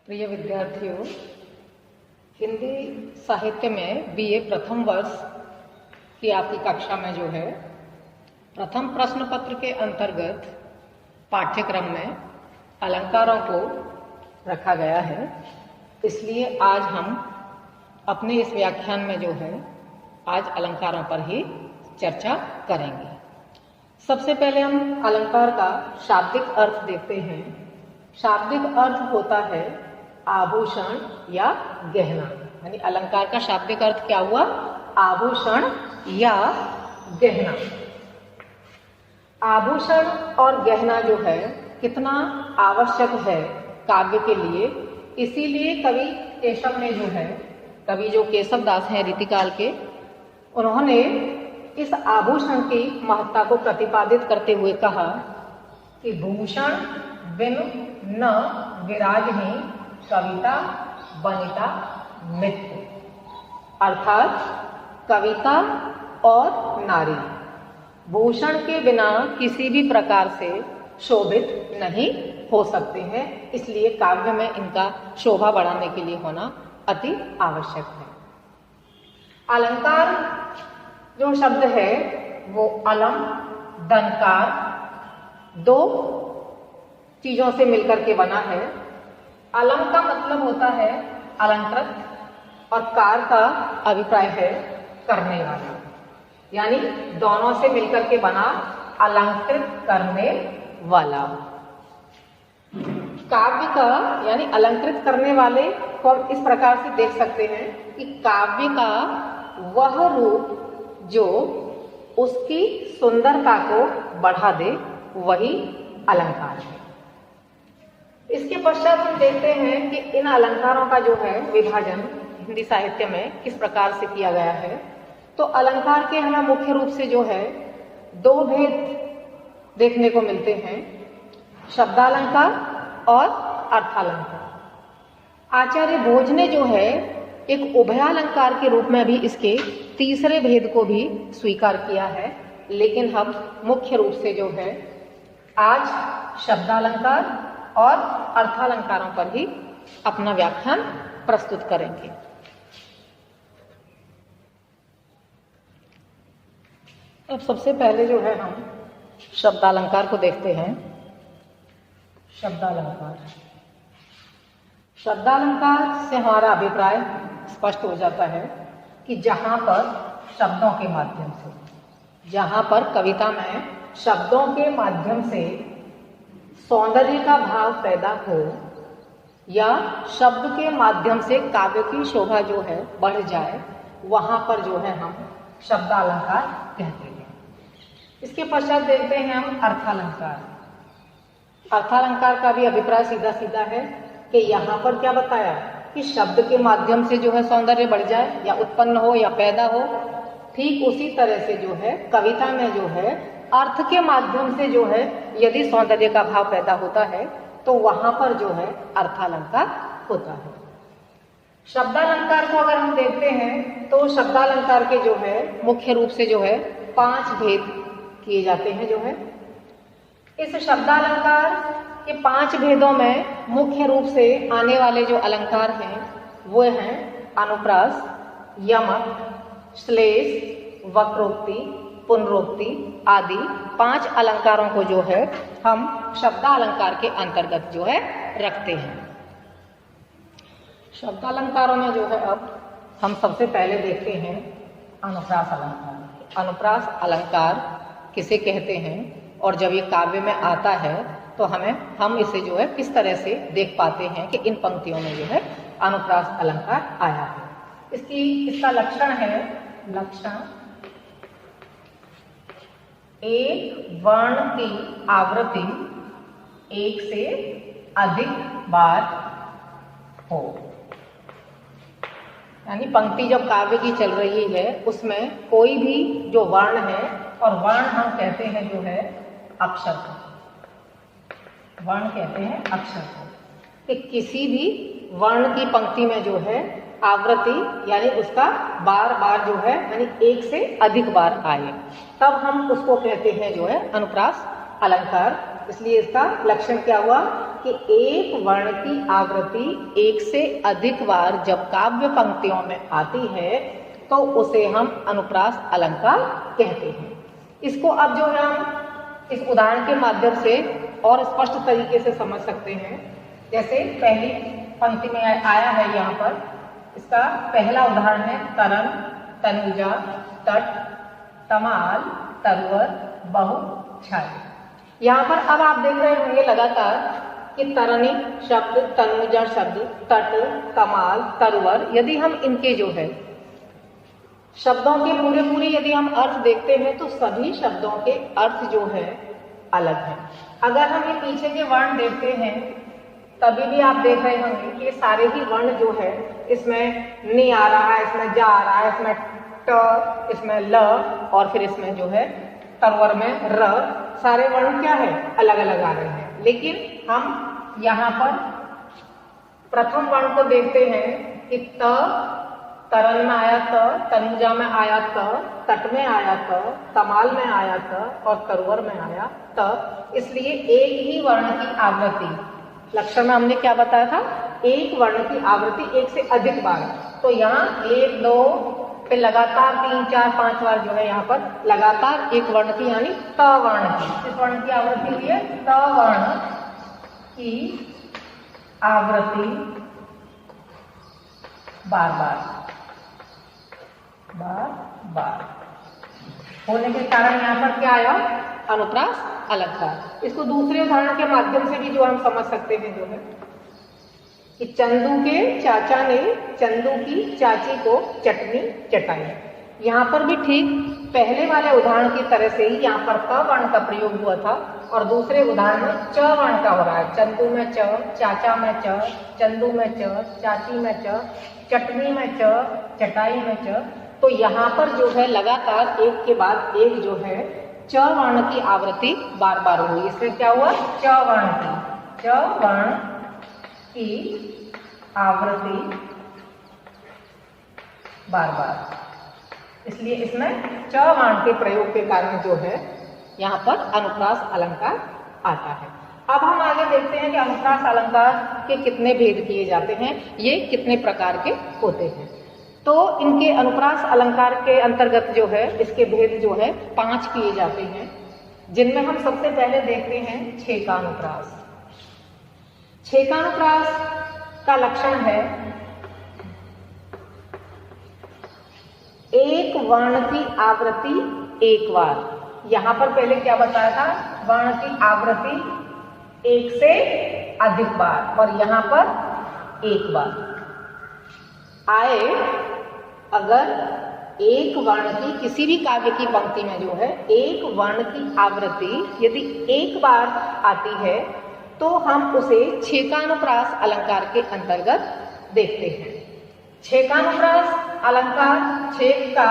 प्रिय विद्यार्थियों, हिंदी साहित्य में बीए प्रथम वर्ष की आपकी कक्षा में जो है प्रथम प्रश्न पत्र के अंतर्गत पाठ्यक्रम में अलंकारों को रखा गया है। इसलिए आज हम अपने इस व्याख्यान में जो है आज अलंकारों पर ही चर्चा करेंगे। सबसे पहले हम अलंकार का शाब्दिक अर्थ देखते हैं। शाब्दिक अर्थ होता है आभूषण या गहना, यानी अलंकार का शाब्दिक अर्थ क्या हुआ? आभूषण या गहना। आभूषण और गहना जो है कितना आवश्यक है काव्य के लिए, इसीलिए कवि केशव ने जो है, कवि जो केशव दास हैं रीतिकाल के, उन्होंने इस आभूषण की महत्ता को प्रतिपादित करते हुए कहा कि भूषण बिनु न विराजहि कविता वनिता मित्र, अर्थात कविता और नारी भूषण के बिना किसी भी प्रकार से शोभित नहीं हो सकते हैं। इसलिए काव्य में इनका शोभा बढ़ाने के लिए होना अति आवश्यक है। अलंकार जो शब्द है वो अलम दंकार दो चीजों से मिलकर के बना है। अलम का मतलब होता है अलंकृत और कार का अभिप्राय है करने वाला, यानी दोनों से मिलकर के बना अलंकृत करने वाला। काव्य का यानी अलंकृत करने वाले को हम इस प्रकार से देख सकते हैं कि काव्य का वह रूप जो उसकी सुंदरता को बढ़ा दे वही अलंकार है। इसके पश्चात हम देखते हैं कि इन अलंकारों का जो है विभाजन हिंदी साहित्य में किस प्रकार से किया गया है। तो अलंकार के हमें मुख्य रूप से जो है दो भेद देखने को मिलते हैं, शब्दालंकार और अर्थालंकार। आचार्य भोज ने जो है एक उभयालंकार के रूप में भी इसके तीसरे भेद को भी स्वीकार किया है, लेकिन हम मुख्य रूप से जो है आज शब्दालंकार और अर्थालंकारों पर ही अपना व्याख्यान प्रस्तुत करेंगे। अब सबसे पहले जो है हम शब्दालंकार को देखते हैं। शब्दालंकार शब्दालंकार से हमारा अभिप्राय स्पष्ट हो जाता है कि जहां पर शब्दों के माध्यम से, जहां पर कविता में शब्दों के माध्यम से सौंदर्य का भाव पैदा हो या शब्द के माध्यम से काव्य की शोभा जो है बढ़ जाए, वहां पर जो है हम शब्दालंकार कहते हैं। इसके पश्चात देखते हैं हम अर्थालंकार। अर्थालंकार का भी अभिप्राय सीधा सीधा है कि यहाँ पर क्या बताया कि शब्द के माध्यम से जो है सौंदर्य बढ़ जाए या उत्पन्न हो या पैदा हो। ठीक उसी तरह से जो है कविता में जो है अर्थ के माध्यम से जो है यदि सौंदर्य का भाव पैदा होता है तो वहां पर जो है अर्थालंकार होता है। शब्दालंकार को अगर हम देखते हैं तो शब्दालंकार के जो है मुख्य रूप से जो है 5 भेद किए जाते हैं। जो है इस शब्दालंकार के 5 भेदों में मुख्य रूप से आने वाले जो अलंकार हैं वो हैं अनुप्रास, यमक, श्लेष, वक्रोक्ति, पुनरोक्ति आदि 5 अलंकारों को जो है हम शब्दालंकार के अंतर्गत जो है रखते हैं। शब्दालंकारों में जो है अब हम सबसे पहले देखते हैं अनुप्रास अलंकार। अनुप्रास अलंकार किसे कहते हैं और जब ये काव्य में आता है तो हम इसे जो है किस तरह से देख पाते हैं कि इन पंक्तियों में जो है अनुप्रास अलंकार आया है। इसका लक्षण है, लक्षण एक वर्ण की आवृत्ति एक से अधिक बार हो, यानी पंक्ति जब काव्य की चल रही है उसमें कोई भी जो वर्ण है, और वर्ण हम कहते हैं जो है अक्षर को, वर्ण कहते हैं अक्षर को, कि किसी भी वर्ण की पंक्ति में जो है आवृत्ति यानी उसका बार बार जो है यानी एक से अधिक बार आए, तब हम उसको कहते हैं जो है अनुप्रास अलंकार इसलिए इसका लक्षण क्या हुआ कि एक वर्ण की आवृत्ति एक से अधिक बार जब काव्य पंक्तियों में आती है तो उसे हम अनुप्रास अलंकार कहते हैं। इसको अब जो है हम इस उदाहरण के माध्यम से और स्पष्ट तरीके से समझ सकते हैं। जैसे पहली पंक्ति में आया है यहाँ पर, इसका पहला उदाहरण है तरन, तनुजा, तट, तमाल, तरवर, बहु, छाया। यहाँ पर अब आप देख रहे होंगे लगातार कि तरनी शब्द, तनुजा शब्द, तट, तमाल, तरवर, यदि हम इनके जो है शब्दों के पूरे यदि हम अर्थ देखते हैं तो सभी शब्दों के अर्थ जो है अलग है। अगर हम ये पीछे के वर्ण देखते हैं तभी भी आप देख रहे होंगे कि सारे ही वर्ण जो है, इसमें नि आ रहा है, इसमें जा आ रहा है, इसमें ट, इसमें ल और फिर इसमें जो है तरवर में र, सारे वर्ण क्या है अलग अलग आ रहे हैं। लेकिन हम यहाँ पर प्रथम वर्ण को देखते हैं कि त तरन में आया त, तनुजा में आया त, तट में आया त, तमाल में आया त और तरवर में आया त। इसलिए एक ही वर्ण की आवृत्ति, लक्षण में हमने क्या बताया था, एक वर्ण की आवृत्ति एक से अधिक बार। तो यहाँ 1, 2 फिर लगातार 3, 4, 5 बार जो है यहाँ पर लगातार एक वर्ण की यानी त वर्ण की, इस वर्ण की आवृत्ति हुई है त वर्ण की आवृत्ति बार बार होने के कारण यहाँ पर क्या आया, अनुप्रास अलंकार। इसको दूसरे उदाहरण के माध्यम से भी जो हम समझ सकते हैं जो है कि चंदू के चाचा ने चंदू की चाची को चटनी चटाई। यहाँ पर भी ठीक पहले वाले उदाहरण की तरह से ही यहाँ पर क वर्ण का प्रयोग हुआ था और दूसरे उदाहरण में च वर्ण का हो रहा है। चंदू में च, चाचा में च, चंदू में च, चाची में च, चटनी में च, चटाई में च। तो यहाँ पर जो है लगातार एक के बाद एक जो है च वर्ण की आवृत्ति बार बार हुई। इसमें क्या हुआ, च वर्ण की आवृत्ति बार बार, इसलिए इसमें च वर्ण के प्रयोग के कारण जो है यहाँ पर अनुप्रास अलंकार आता है। अब हम आगे देखते हैं कि अनुप्रास अलंकार के कितने भेद किए जाते हैं, ये कितने प्रकार के होते हैं। तो इनके अनुप्रास अलंकार के अंतर्गत जो है इसके भेद जो है 5 किए जाते हैं, जिनमें हम सबसे पहले देखते हैं छेकानुप्रास। छेकानुप्रास का लक्षण है एक वर्ण की आवृत्ति एक बार। यहाँ पर पहले क्या बताया था, वर्ण की आवृत्ति एक से अधिक बार और यहाँ पर एक बार आए। अगर एक वर्ण की किसी भी काव्य की पंक्ति में जो है एक वर्ण की आवृत्ति यदि एक बार आती है तो हम उसे छेकानुप्रास अलंकार के अंतर्गत देखते हैं। छेकानुप्रास अलंकार, छेक का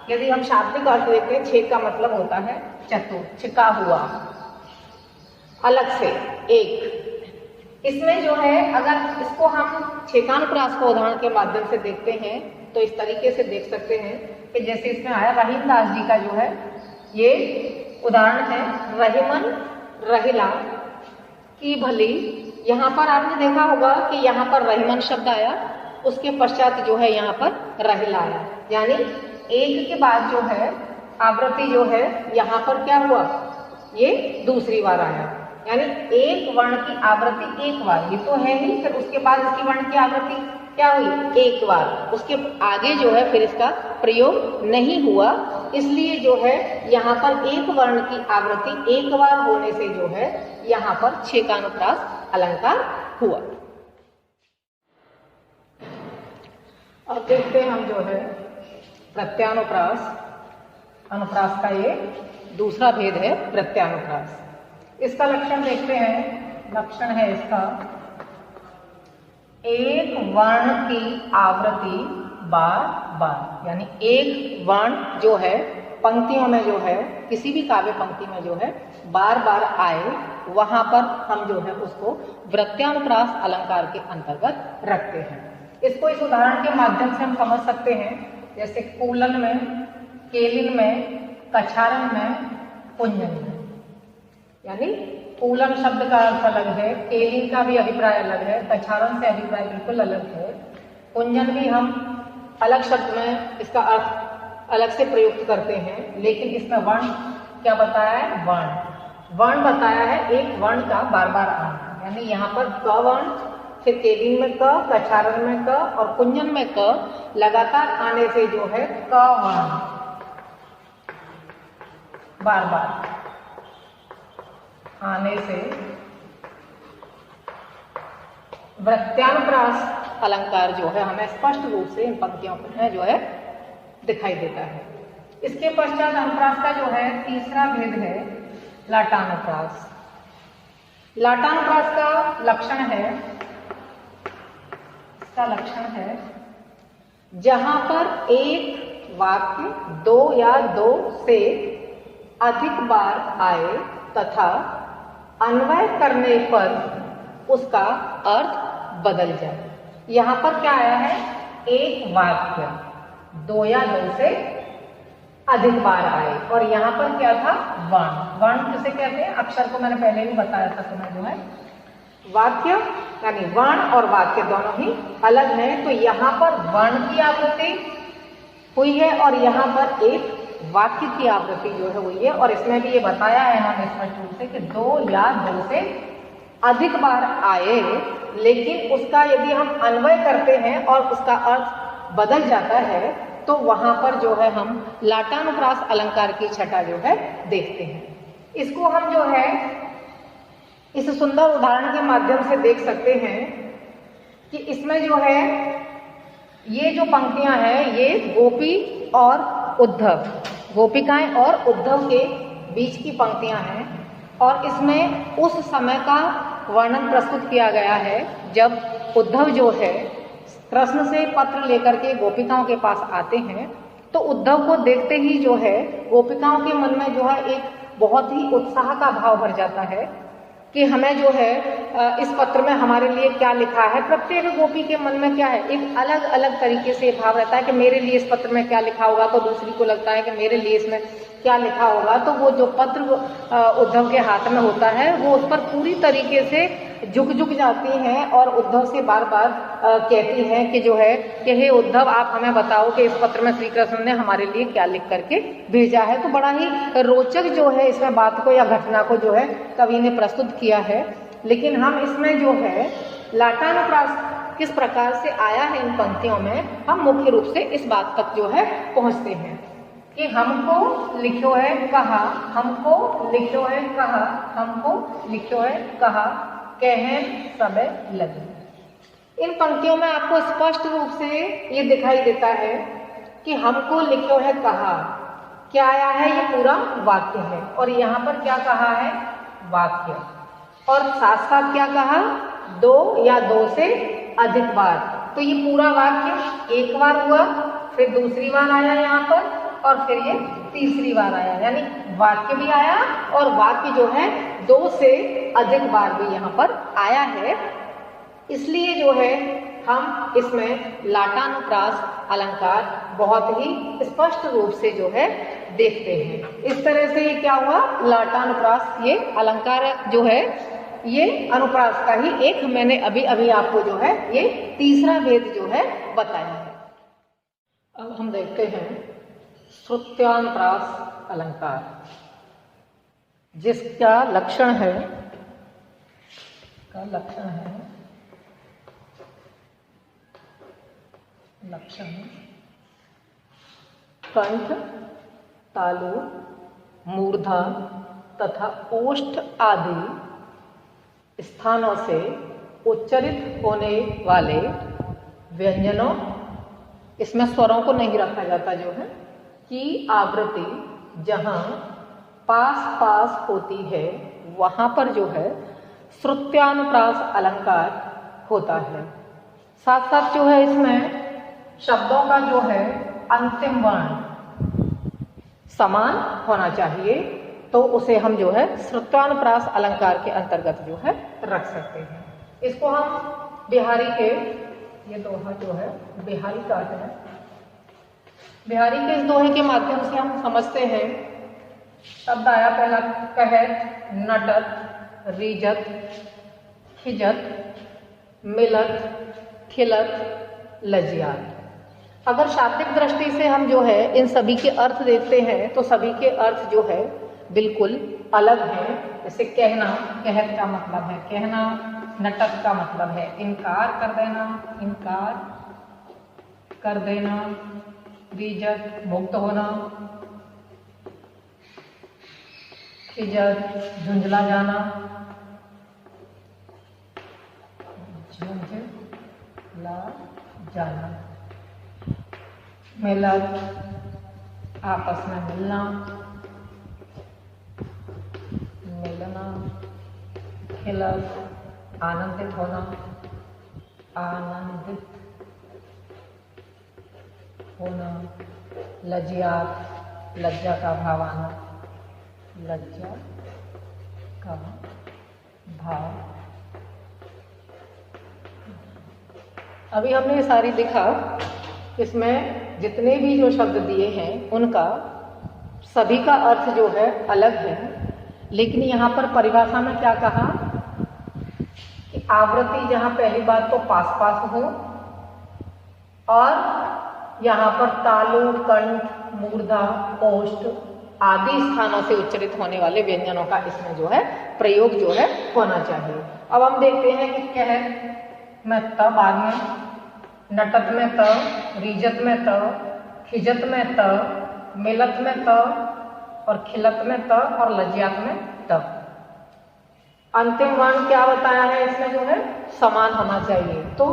यदि हम शाब्दिक अर्थ देखते हैं, छेक का मतलब होता है चतुर, छिका हुआ, अलग से एक। इसमें जो है अगर इसको हम छेकानुप्रास को उदाहरण के माध्यम से देखते हैं तो इस तरीके से देख सकते हैं कि जैसे इसमें आया रहीम दास जी का जो है ये उदाहरण है, रहीमन रहिला की भली। यहाँ पर आपने देखा होगा कि यहाँ पर रहीमन शब्द आया, उसके पश्चात जो है यहाँ पर रहिला आया, यानी एक के बाद जो है आवृत्ति जो है यहाँ पर क्या हुआ, ये दूसरी बार आया। यानी एक वर्ण की आवृत्ति एक बार, ये तो है ही, फिर उसके बाद इसकी वर्ण की आवृत्ति क्या हुई, एक बार, उसके आगे जो है फिर इसका प्रयोग नहीं हुआ। इसलिए जो है यहाँ पर एक वर्ण की आवृत्ति एक बार होने से जो है यहाँ पर छेकानुप्रास अलंकार हुआ। अब देखते हैं हम जो है प्रत्यानुप्रास। अनुप्रास का ये दूसरा भेद है प्रत्यानुप्रास। इसका लक्षण देखते हैं, लक्षण है इसका एक वर्ण की आवृत्ति बार बार, यानी एक वर्ण जो है पंक्तियों में जो है किसी भी काव्य पंक्ति में जो है बार बार आए, वहां पर हम जो है उसको प्रत्यानुप्रास अलंकार के अंतर्गत रखते हैं। इसको इस उदाहरण के माध्यम से हम समझ सकते हैं, जैसे कूलन में, केलिन में, कछारन में, कुंजन में, यानी कूलन शब्द का अर्थ अलग है, केलिन का भी अभिप्राय अलग है, कछारन से अभिप्राय बिल्कुल अलग है। कुंजन भी हम अलग शब्द में इसका अर्थ अलग से प्रयुक्त करते हैं, लेकिन इसमें वर्ण क्या बताया है? वर्ण बताया है, एक वर्ण का बार बार आना, यानी यहाँ पर क वर्ण, फिर केलिन में क, कछारन में क और कुंजन में क लगातार आने से जो है क वर्ण बार बार आने से वृत्यानुप्रास अलंकार जो है हमें स्पष्ट रूप से इन पंक्तियों में जो है दिखाई देता है। इसके पश्चात अनुप्रास का जो है तीसरा भेद है लाटानुप्रास। लाटानुप्रास का लक्षण है, इसका लक्षण है जहां पर एक वाक्य दो या दो से अधिक बार आए तथा अन्वय करने पर उसका अर्थ बदल जाए। यहां पर क्या आया है? एक वाक्य दो या दो से अधिक बार आए, और यहां पर क्या था? वर्ण किसे कहते हैं? अक्षर को मैंने पहले भी बताया था तुम्हें जो है वाक्य यानी वर्ण और वाक्य दोनों ही अलग हैं। तो यहाँ पर वर्ण की आवृत्ति हुई है और यहाँ पर एक वाक्य की आवृत्ति जो है हुई है, और इसमें भी ये बताया है हमें स्पष्ट रूप से कि दो या दो से अधिक बार आए, लेकिन उसका यदि हम अन्वय करते हैं और उसका अर्थ बदल जाता है तो वहां पर जो है हम लाटानुप्रास अलंकार की छटा जो है देखते हैं। इसको हम जो है इस सुंदर उदाहरण के माध्यम से देख सकते हैं कि इसमें जो है ये जो पंक्तियां हैं ये गोपी और उद्धव, गोपिकाएं और उद्धव के बीच की पंक्तियां हैं, और इसमें उस समय का वर्णन प्रस्तुत किया गया है जब उद्धव जो है कृष्ण से पत्र लेकर के गोपिकाओं के पास आते हैं। तो उद्धव को देखते ही जो है गोपिकाओं के मन में जो है एक बहुत ही उत्साह का भाव भर जाता है कि हमें जो है इस पत्र में हमारे लिए क्या लिखा है। प्रत्येक गोपी के मन में क्या है? एक अलग अलग तरीके से भाव रहता है कि मेरे लिए इस पत्र में क्या लिखा होगा, तो दूसरी को लगता है कि मेरे लिए इसमें क्या लिखा होगा। तो वो जो पत्र उद्धव के हाथ में होता है वो उस पर पूरी तरीके से झुक जाती हैं और उद्धव से बार बार कहती हैं कि जो है कि हे उद्धव, आप हमें बताओ कि इस पत्र में श्री कृष्ण ने हमारे लिए क्या लिख करके भेजा है। तो बड़ा ही रोचक जो है इसमें बात को या घटना को जो है कवि ने प्रस्तुत किया है। लेकिन हम इसमें जो है लाटानुप्रास किस प्रकार से आया है इन पंक्तियों में, हम मुख्य रूप से इस बात तक जो है पहुंचते हैं कि हमको लिखो है कहा, हमको लिखो है कहा, हमको लिखो है कहा, कहन समय लगे। इन पंक्तियों में आपको स्पष्ट रूप से ये दिखाई देता है कि हमको लिखो है कहा, क्या आया है? ये पूरा वाक्य है, और यहाँ पर क्या कहा है? वाक्य, और साथ साथ क्या कहा? दो या दो से अधिक बार। तो ये पूरा वाक्य एक बार हुआ, फिर दूसरी बार आया यहाँ पर, और फिर ये तीसरी बार आया, यानी वाक्य भी आया और वाक्य जो है दो से अधिक बार भी यहाँ पर आया है। इसलिए जो है हम इसमें लाटानुप्रास अलंकार बहुत ही स्पष्ट रूप से जो है देखते हैं। इस तरह से ये क्या हुआ? लाटानुप्रास ये अलंकार जो है ये अनुप्रास का ही एक मैंने अभी अभी आपको जो है ये तीसरा भेद जो है बताया है। अब हम देखते हैं श्रुत्यानुप्रास अलंकार, जिसका लक्षण है कंठ, तालु, मूर्धा तथा ओष्ठ आदि स्थानों से उच्चरित होने वाले व्यंजनों, इसमें स्वरों को नहीं रखा जाता जो है, की आवृत्ति जहां पास पास होती है वहां पर जो है श्रुत्यानुप्रास अलंकार होता है। साथ साथ जो है इसमें शब्दों का जो है अंतिम वर्ण समान होना चाहिए, तो उसे हम जो है श्रुत्यानुप्रास अलंकार के अंतर्गत जो है रख सकते हैं। इसको हम बिहारी के, ये दोहा जो है बिहारी का है, बिहारी के इस दोहे के माध्यम से हम समझते हैं। शब्द आया पहला कहत, नटत, रीजत, खिजत, मिलत, खिलत, लजियात। अगर शाब्दिक दृष्टि से हम जो है इन सभी के अर्थ देखते हैं तो सभी के अर्थ जो है बिल्कुल अलग है। जैसे कहना, कहत का मतलब है कहना, नटक का मतलब है इनकार कर देना, इनकार कर देना, रीजत मुक्त होना, खिजत झुंझला जाना, झुंझला जाना, मिलत आपस में मिलना, मिलना, खिलत आनंदित होना, आनंदित होना, लज्जियात लज्जा का भाव आना, लज्जा का भाव। अभी हमने ये सारी देखा, इसमें जितने भी जो शब्द दिए हैं उनका सभी का अर्थ जो है अलग है, लेकिन यहाँ पर परिभाषा में क्या कहा कि आवृत्ति जहाँ पहली बात तो पास पास हो और यहाँ पर तालु, कंठ, मूर्धा, ओष्ठ आदि स्थानों से उच्चरित होने वाले व्यंजनों का इसमें जो है प्रयोग जो है होना चाहिए। अब हम देखते हैं कि कह में त बाद में, नटत में त, रीजत में त, खिजत में त, मिलत में त और खिलत में त और लज्जियात में त। अंतिम वर्ण क्या बताया है इसमें जो है समान होना चाहिए। तो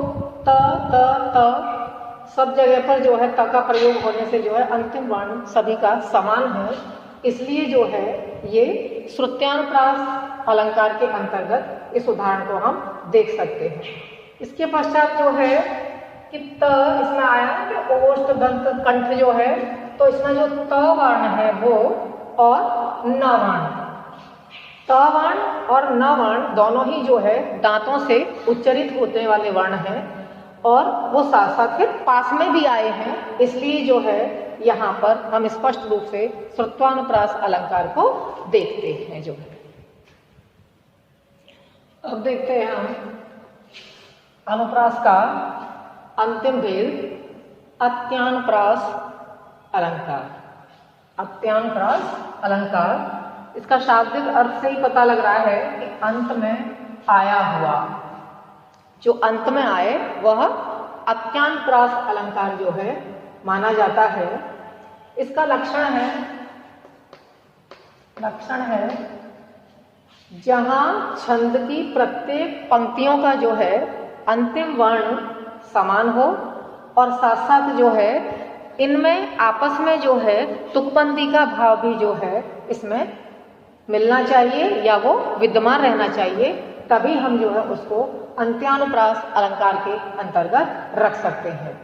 त त त सब जगह पर जो है त का प्रयोग होने से जो है अंतिम वर्ण सभी का समान है, इसलिए जो है ये श्रुत्यानुप्रास अलंकार के अंतर्गत इस उदाहरण को हम देख सकते हैं। इसके पश्चात जो है कि त इसमें आया ना कि ओष्ठ, दंत, कंठ जो है, तो इसमें जो त वर्ण है वो और न वर्ण, त वर्ण और न वर्ण दोनों ही जो है दांतों से उच्चरित होने वाले वर्ण हैं और वो साथ साथ फिर पास में भी आए हैं, इसलिए जो है यहाँ पर हम स्पष्ट रूप से श्रुत्वानुप्रास अलंकार को देखते हैं जो है। अब देखते हैं हम अनुप्रास का अंतिम भेद, अत्यानुप्रास अलंकार। अत्यानुप्रास अलंकार, इसका शाब्दिक अर्थ से ही पता लग रहा है कि अंत में आया हुआ, जो अंत में आए वह अत्यानुप्रास अलंकार जो है माना जाता है। इसका लक्षण है जहां छंद की प्रत्येक पंक्तियों का जो है अंतिम वर्ण समान हो और साथ साथ जो है इनमें आपस में जो है तुकबंदी का भाव भी जो है इसमें मिलना चाहिए या वो विद्यमान रहना चाहिए, तभी हम जो है उसको अंत्यानुप्रास अलंकार के अंतर्गत रख सकते हैं।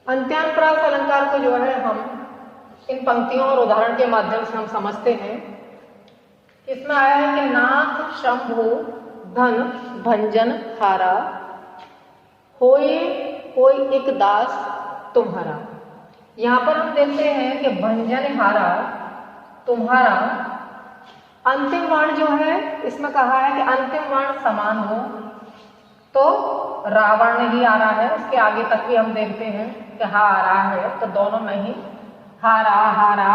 अंत्यानुप्रास अलंकार को जो है हम इन पंक्तियों और उदाहरण के माध्यम से हम समझते हैं। इसमें आया है कि नाथ शंभु धन भंजन हारा, होए कोई एक दास तुम्हारा। यहाँ पर हम देखते हैं कि भंजन हारा तुम्हारा, अंतिम वर्ण जो है इसमें कहा है कि अंतिम वर्ण समान हो, तो रावण ही आ रहा है, उसके आगे तक भी हम देखते हैं कि हा आ रहा है, तो दोनों में ही हारा,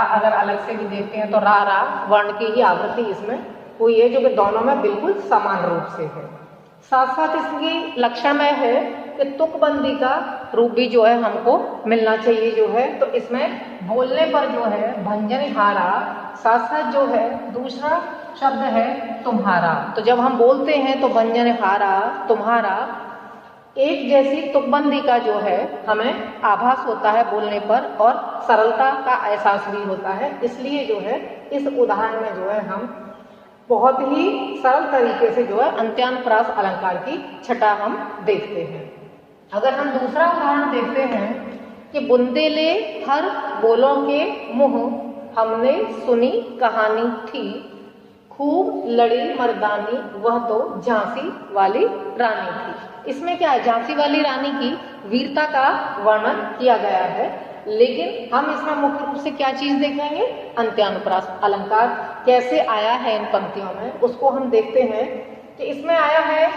अगर अलग से भी देखते हैं तो रा वर्ण की ही आवृत्ति इसमें हुई है, जो कि दोनों में बिल्कुल समान रूप से है। साथ साथ इसकी लक्षण में है कि तुकबंदी का रूप भी जो है हमको मिलना चाहिए जो है, तो इसमें बोलने पर जो है भंजन हारा, साथ साथ जो है दूसरा शब्द है तुम्हारा। तो जब हम बोलते हैं तो भंजन हारा तुम्हारा एक जैसी तुकबंदी का जो है हमें आभास होता है बोलने पर और सरलता का एहसास भी होता है, इसलिए जो है इस उदाहरण में जो है हम बहुत ही सरल तरीके से जो है अंत्यानुप्रास अलंकार की छटा हम देखते हैं। अगर हम दूसरा उदाहरण देखते हैं कि बुंदेले हर बोलों के मुंह हमने सुनी कहानी थी, खूब लड़ी मर्दानी वह तो झांसी वाली रानी थी। इसमें क्या है, झांसी वाली रानी की वीरता का वर्णन किया गया है, लेकिन हम इसमें मुख्य रूप से क्या चीज देखेंगे, अंत्यानुप्रास अलंकार कैसे आया है इन पंक्तियों में उसको हम देखते हैं कि इसमें आया है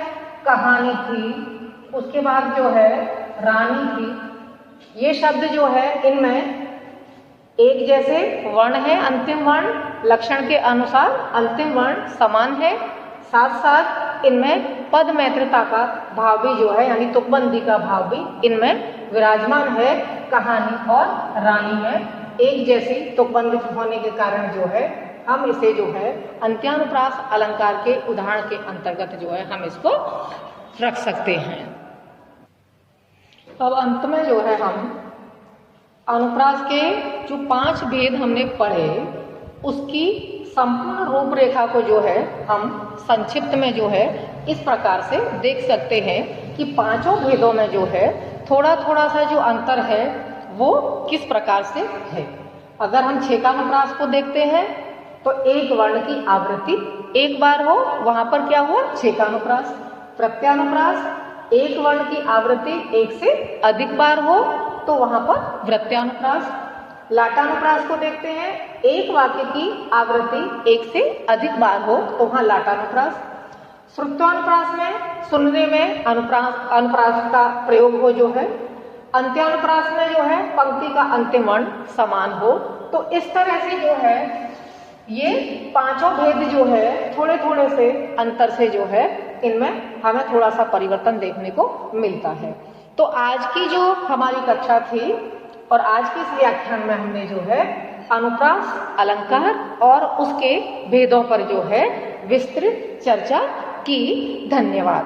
कहानी थी, उसके बाद जो है रानी थी। ये शब्द जो है इनमें एक जैसे वर्ण है, अंतिम वर्ण लक्षण के अनुसार अंतिम वर्ण समान है, साथ साथ इनमें पद मैत्रिता का भाव भी जो है यानी तुकबंदी का भाव भी इनमें विराजमान है। कहानी और रानी में एक जैसी तुकबंदी होने के कारण जो है हम इसे जो है अंत्यानुप्रास अलंकार के उदाहरण के अंतर्गत जो है हम इसको रख सकते हैं। अब अंत में जो है हम अनुप्रास के जो 5 भेद हमने पढ़े उसकी संपूर्ण रूपरेखा को जो है हम संक्षिप्त में जो है इस प्रकार से देख सकते हैं कि 5 भेदों में जो है थोड़ा थोड़ा सा जो अंतर है वो किस प्रकार से है। अगर हम छेकानुप्रास को देखते हैं तो एक वर्ण की आवृत्ति एक बार हो, वहां पर क्या हुआ छेकानुप्रास। प्रत्यानुप्रास एक वर्ण की आवृत्ति एक से अधिक बार हो तो वहां पर वृत्यानुप्रास। लाटानुप्रास को देखते हैं, एक वाक्य की आवृत्ति एक से अधिक बार हो तो वहां लाटानुप्रास। श्रुत्वानुप्रास में सुनने में अनुप्रास का प्रयोग हो जो है। अंत्यानुप्रास में जो है पंक्ति का अंतिम वर्ण समान हो। तो इस तरह से जो है ये 5 भेद जो है थोड़े थोड़े से अंतर से जो है इनमें हमें थोड़ा सा परिवर्तन देखने को मिलता है। तो आज की जो हमारी कक्षा थी और आज के इस व्याख्यान में हमने जो है अनुप्रास अलंकार और उसके भेदों पर जो है विस्तृत चर्चा की। धन्यवाद।